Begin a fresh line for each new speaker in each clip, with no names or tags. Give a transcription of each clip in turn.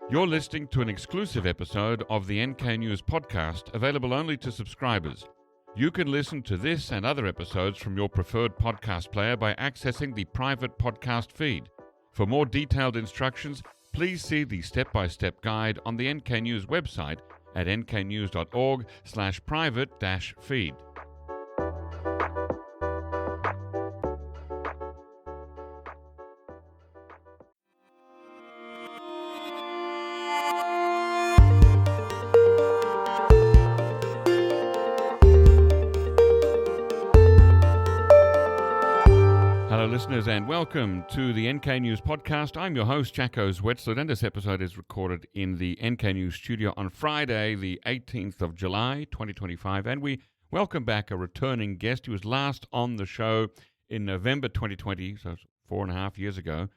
You're listening to an exclusive episode of the NK News podcast, available only to subscribers. You can listen to this and other episodes from your preferred podcast player by accessing the private podcast feed. For more detailed instructions, please see the step-by-step guide on the NK News website at nknews.org/private-feed. Hello, listeners, and welcome to the NK News podcast. I'm your host, Jacko Zwetsloot, and this episode is recorded in the NK News studio on Friday, the 18th of July, 2025, and we welcome back a returning guest. He was last on the show in November 2020, so 4.5 years ago,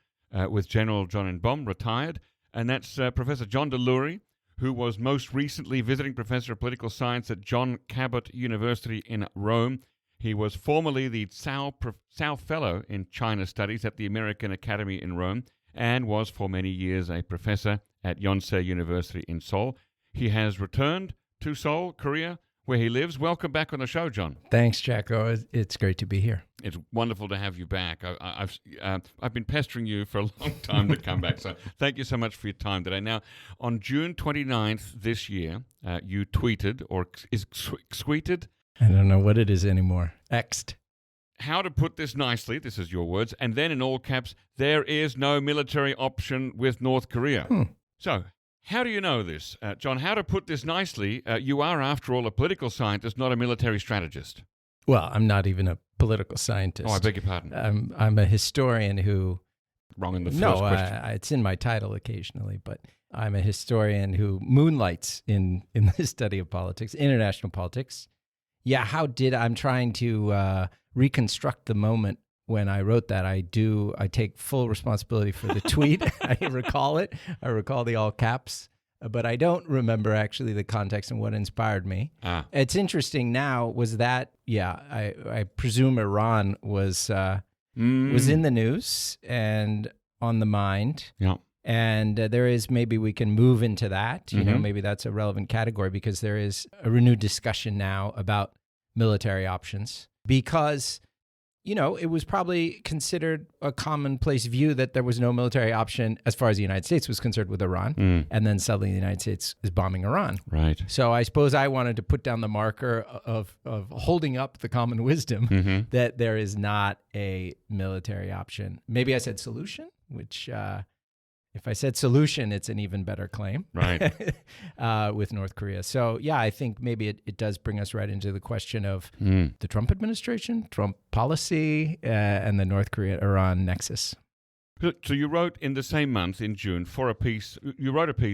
with General John Delury, retired, and that's Professor John Delury, who was most recently visiting professor of political science at John Cabot University in Rome. He was formerly the Seoul Fellow in China Studies at the American Academy in Rome and was for many years a professor at Yonsei University in Seoul. He has returned to Seoul, Korea, where he lives. Welcome back on the show, John.
Thanks, Jacko. It's great to be here.
It's wonderful to have you back. I've been pestering you for a long time to come back, so thank you so much for your time today. Now, on June 29th this year, you tweeted, or is tweeted?
I don't know what it is anymore. X'd.
How to put this nicely, this is your words, and then in all caps, there is no military option with North Korea. So, how do you know this? John, how to put this nicely, you are, after all, a political scientist, not a military strategist.
Well, I'm not even a political scientist.
Oh, I beg your pardon.
I'm a historian who...
Wrong in the first question.
No, it's in my title occasionally, but I'm a historian who moonlights in the study of politics, international politics. Yeah, I'm trying to reconstruct the moment when I wrote that. I take full responsibility for the tweet. I recall it. I recall the all caps, but I don't remember actually the context and what inspired me. It's interesting now was that, I presume Iran was in the news and on the mind.
Yeah.
And maybe we can move into that, maybe that's a relevant category because there is a renewed discussion now about military options because, it was probably considered a commonplace view that there was no military option as far as the United States was concerned with Iran. And then suddenly the United States is bombing Iran.
Right.
So I suppose I wanted to put down the marker of holding up the common wisdom that there is not a military option. Maybe I said solution, which... if I said solution, it's an even better claim,
right?
With North Korea. So, I think maybe it does bring us right into the question of the Trump administration, Trump policy, and the North Korea-Iran nexus.
So you wrote in the same month, in June, for a piece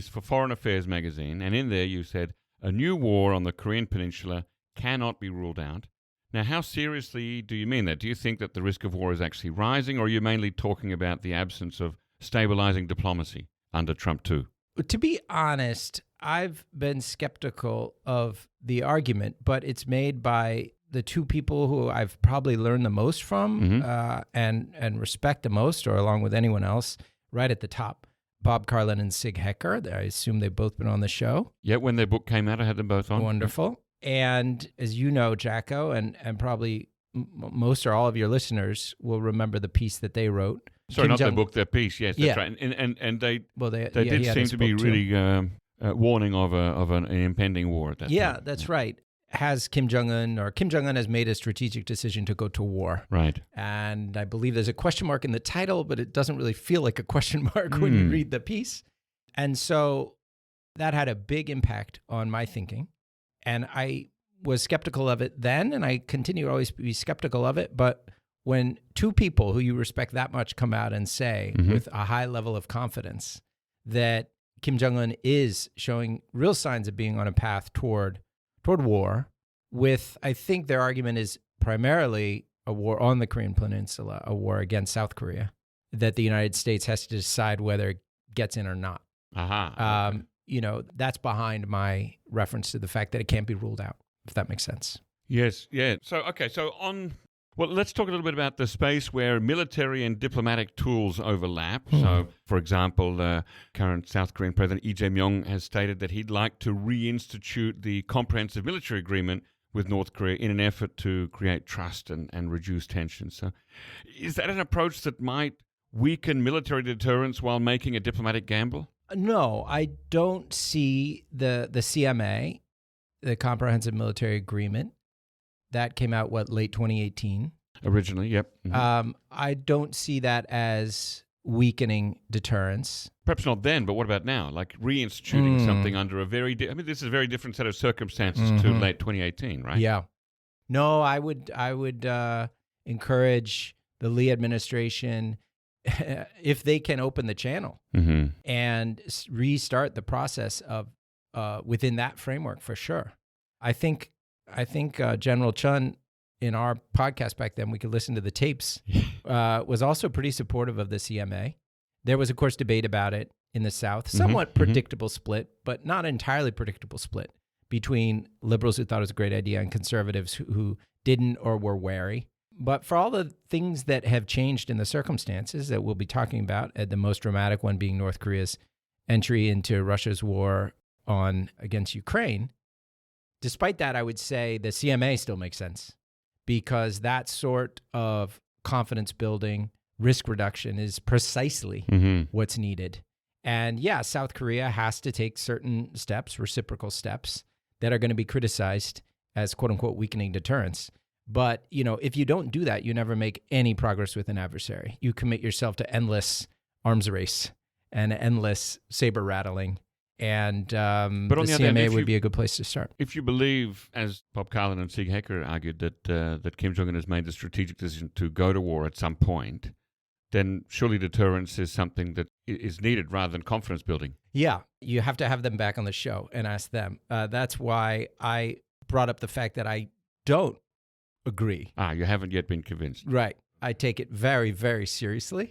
for Foreign Affairs magazine, and in there you said, a new war on the Korean Peninsula cannot be ruled out. Now, how seriously do you mean that? Do you think that the risk of war is actually rising, or are you mainly talking about the absence of stabilizing diplomacy under Trump too?
To be honest, I've been skeptical of the argument, but it's made by the two people who I've probably learned the most from and respect the most, or along with anyone else, right at the top. Bob Karlan and Sig Hecker. I assume they've both been on the show.
Yeah, when their book came out, I had them both on.
Wonderful. And as you know, Jacko, and probably most or all of your listeners will remember the piece that they wrote.
Sorry, not their book, their piece. Yes, that's right. And they did seem to be really warning of an impending war at that time.
Yeah, that's right. Kim Jong Un has made a strategic decision to go to war.
Right.
And I believe there's a question mark in the title, but it doesn't really feel like a question mark when you read the piece. And so that had a big impact on my thinking. And I was skeptical of it then, and I continue to always be skeptical of it. But when two people who you respect that much come out and say with a high level of confidence that Kim Jong Un is showing real signs of being on a path toward war, with, I think their argument is primarily a war on the Korean Peninsula, a war against South Korea, that the United States has to decide whether it gets in or not. That's behind my reference to the fact that it can't be ruled out, if that makes sense.
Yes, yeah. So, okay, so Well, let's talk a little bit about the space where military and diplomatic tools overlap. So, for example, current South Korean President Lee Jae-myung has stated that he'd like to reinstitute the comprehensive military agreement with North Korea in an effort to create trust and reduce tension. So is that an approach that might weaken military deterrence while making a diplomatic gamble?
No, I don't see the CMA, the Comprehensive Military Agreement, that came out, late 2018?
Originally, yep. Mm-hmm.
I don't see that as weakening deterrence.
Perhaps not then, but what about now? Like reinstituting something under a this is a very different set of circumstances to late 2018, right?
Yeah. No, I would encourage the Lee administration, if they can open the channel and restart the process of within that framework, for sure. I think General Chun, in our podcast back then, we could listen to the tapes, was also pretty supportive of the CMA. There was, of course, debate about it in the South, somewhat predictable split, but not entirely predictable split between liberals who thought it was a great idea and conservatives who didn't or were wary. But for all the things that have changed in the circumstances that we'll be talking about, the most dramatic one being North Korea's entry into Russia's war against Ukraine, despite that, I would say the CMA still makes sense, because that sort of confidence building, risk reduction is precisely what's needed. And yeah, South Korea has to take certain steps, reciprocal steps, that are going to be criticized as quote unquote weakening deterrence. But, if you don't do that, you never make any progress with an adversary. You commit yourself to endless arms race and endless saber rattling. And but on the CMA would be a good place to start.
If you believe, as Bob Karlan and Sieg Hecker argued, that Kim Jong Un has made the strategic decision to go to war at some point, then surely deterrence is something that is needed rather than confidence building.
Yeah, you have to have them back on the show and ask them. That's why I brought up the fact that I don't agree.
You haven't yet been convinced.
Right. I take it very, very seriously.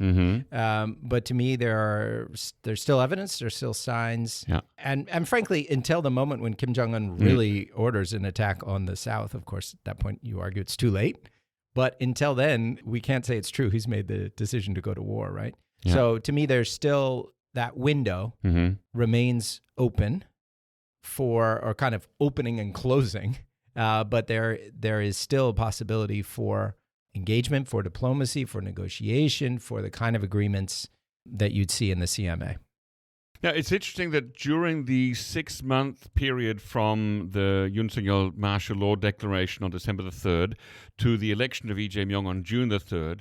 But to me, there's still evidence, there's still signs.
Yeah.
And frankly, until the moment when Kim Jong Un really orders an attack on the South, of course, at that point, you argue it's too late. But until then, we can't say it's true. He's made the decision to go to war, right? Yeah. So to me, there's still that window remains open or kind of opening and closing. But there is still a possibility for engagement, for diplomacy, for negotiation, for the kind of agreements that you'd see in the CMA.
Now, it's interesting that during the 6-month period from the Yoon Suk-yeol martial law declaration on December the 3rd to the election of Lee Jae-myung on June the 3rd,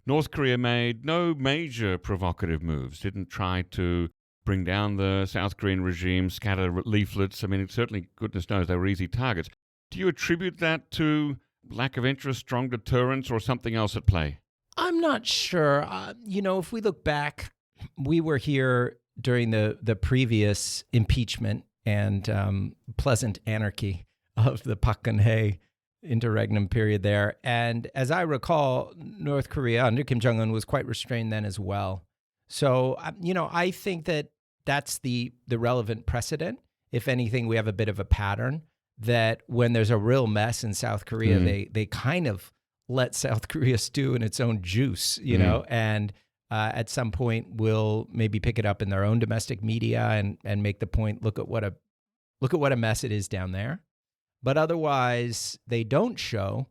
North Korea made no major provocative moves, didn't try to bring down the South Korean regime, scatter leaflets. I mean, certainly, goodness knows, they were easy targets. Do you attribute that to lack of interest, strong deterrence, or something else at play?
I'm not sure. If we look back, we were here during the previous impeachment and pleasant anarchy of the Park Geun-hye interregnum period there. And as I recall, North Korea under Kim Jong Un was quite restrained then as well. So, I think that that's the relevant precedent. If anything, we have a bit of a pattern that when there's a real mess in South Korea, they kind of let South Korea stew in its own juice, and at some point will maybe pick it up in their own domestic media and make the point, look at what a mess it is down there. But otherwise, they don't show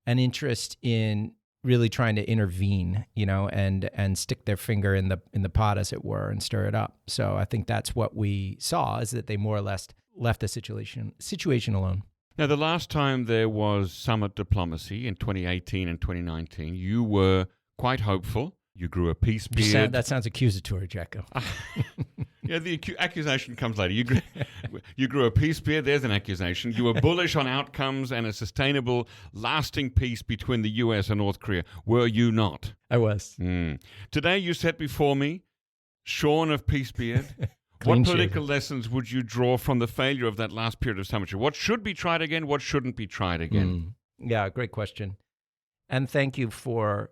an interest in really trying to intervene, and stick their finger in the pot, as it were, and stir it up. So I think that's what we saw, is that they more or less left the situation alone.
Now, the last time there was summit diplomacy in 2018 and 2019, you were quite hopeful. You grew a peace beard.
That sounds accusatory, Jacko.
Yeah, the accusation comes later. You grew a peace beard. There's an accusation. You were bullish on outcomes and a sustainable, lasting peace between the U.S. and North Korea. Were you not?
I was.
Today you set before me, shorn of peace beard. What political lessons would you draw from the failure of that last period of summitry? What should be tried again? What shouldn't be tried again?
Yeah, great question. And thank you for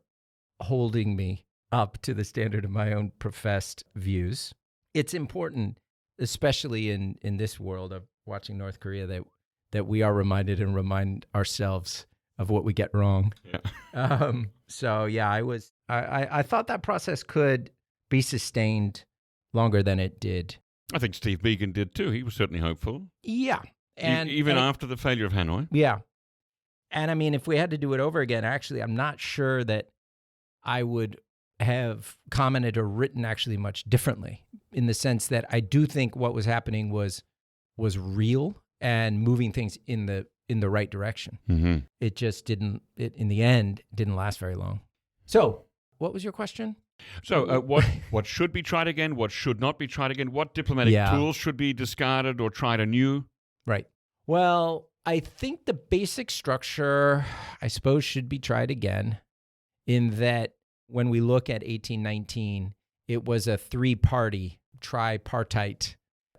holding me up to the standard of my own professed views. It's important, especially in this world of watching North Korea, that we are reminded and remind ourselves of what we get wrong.
Yeah.
So yeah, I thought that process could be sustained longer than it did.
I think Steve Biegun did too. He was certainly hopeful.
Yeah. And
even after the failure of Hanoi.
Yeah. And I mean, if we had to do it over again, actually, I'm not sure that I would have commented or written actually much differently, in the sense that I do think what was happening was real and moving things in the right direction.
Mm-hmm.
It just in the end, didn't last very long. So what was your question?
So what should be tried again? What should not be tried again? What diplomatic tools should be discarded or tried anew?
Right. Well, I think the basic structure, I suppose, should be tried again, in that when we look at 1819, it was a three-party, tripartite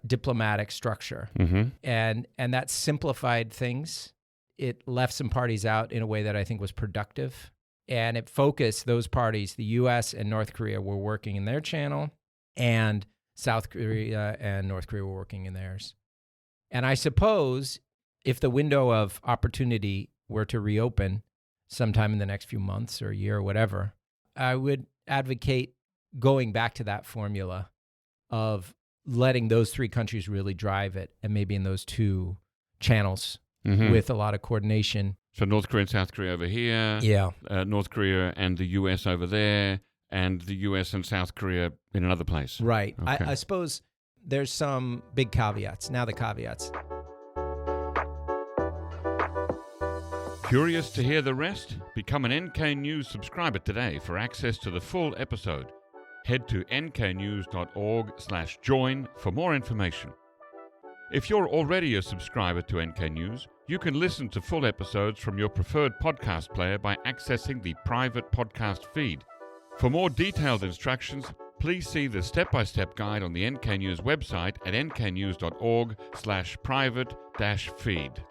diplomatic structure.
Mm-hmm.
And that simplified things. It left some parties out in a way that I think was productive. And it focused those parties, the U.S. and North Korea were working in their channel, and South Korea and North Korea were working in theirs. And I suppose if the window of opportunity were to reopen sometime in the next few months or a year or whatever, I would advocate going back to that formula of letting those three countries really drive it, and maybe in those two channels with a lot of coordination.
So North Korea and South Korea over here.
Yeah.
North Korea and the U.S. over there, and the U.S. and South Korea in another place.
Right.
Okay.
I suppose there's some big caveats. Now the caveats.
Curious to hear the rest? Become an NK News subscriber today for access to the full episode. Head to nknews.org/join for more information. If you're already a subscriber to NK News, you can listen to full episodes from your preferred podcast player by accessing the private podcast feed. For more detailed instructions, please see the step-by-step guide on the NK News website at nknews.org/private-feed.